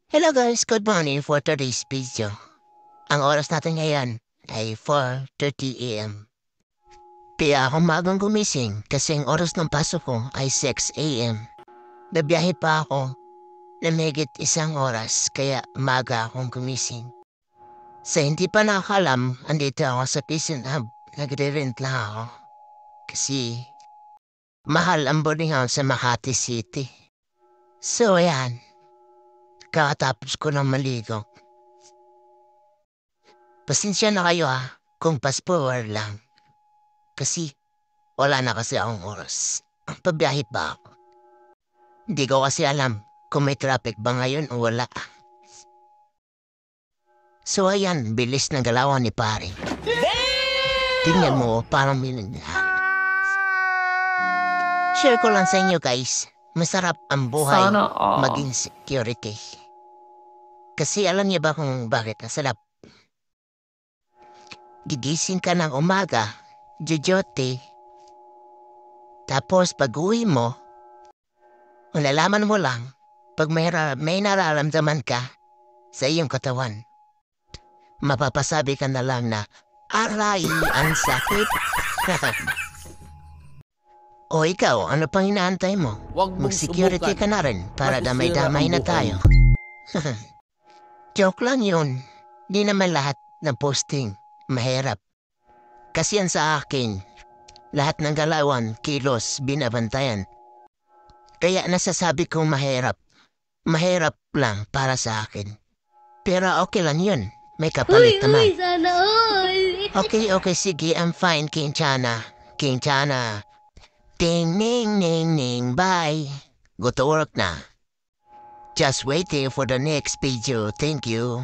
Hello guys, good morning for today's video. Ang oras natin ngayon ay 4:30 AM. Kaya ako magang gumising kasi ang oras ng pasok ko ay 6 AM. Nabiyahe pa ako na mahigit isang oras kaya maga akong gumising. Sa hindi pa nakakalam, andito ako sa Pisan Hub. Nagre-rent lang ako. Kasi mahal ang boarding house sa Makati City. So ayan, kakatapos ko ng maligo. Pasensya na kayo kung fast forward lang. Kasi wala na kasi akong oras. Pabiyahe pa ako. Hindi ko kasi alam kung may traffic ba ngayon o wala. So ayan, bilis ng galawan ni pare. Tingnan mo, parang share ko lang sa inyo guys, masarap ang buhay Sana all. maging security. Kasi alam niyo ba kung bakit masarap? Gigising ka ng umaga, jojote, tapos pag-uwi mo, malalaman mo lang pag may nararamdaman ka sa iyong katawan. Mapapasabi ka na lang na, aray, ang sakit. O ikaw, ano pang inaantay mo? Huwag mong Mag-security subukan. ka na rin para Masisira damay-damay ang na buhay tayo. Joke lang yun. Di naman lahat ng posting mahirap. Kasi yan sa akin, lahat ng galawan, kilos, binabantayan. Kaya nasasabi kong mahirap. Mahirap lang para sa akin. Pero okay lang yun. May kapalit naman. Sana all! Okay, sige, I'm fine, King Chana. King Chana. Ding, ning, ning, ning, bye. Go to work na. Just waiting for the next video. Thank you.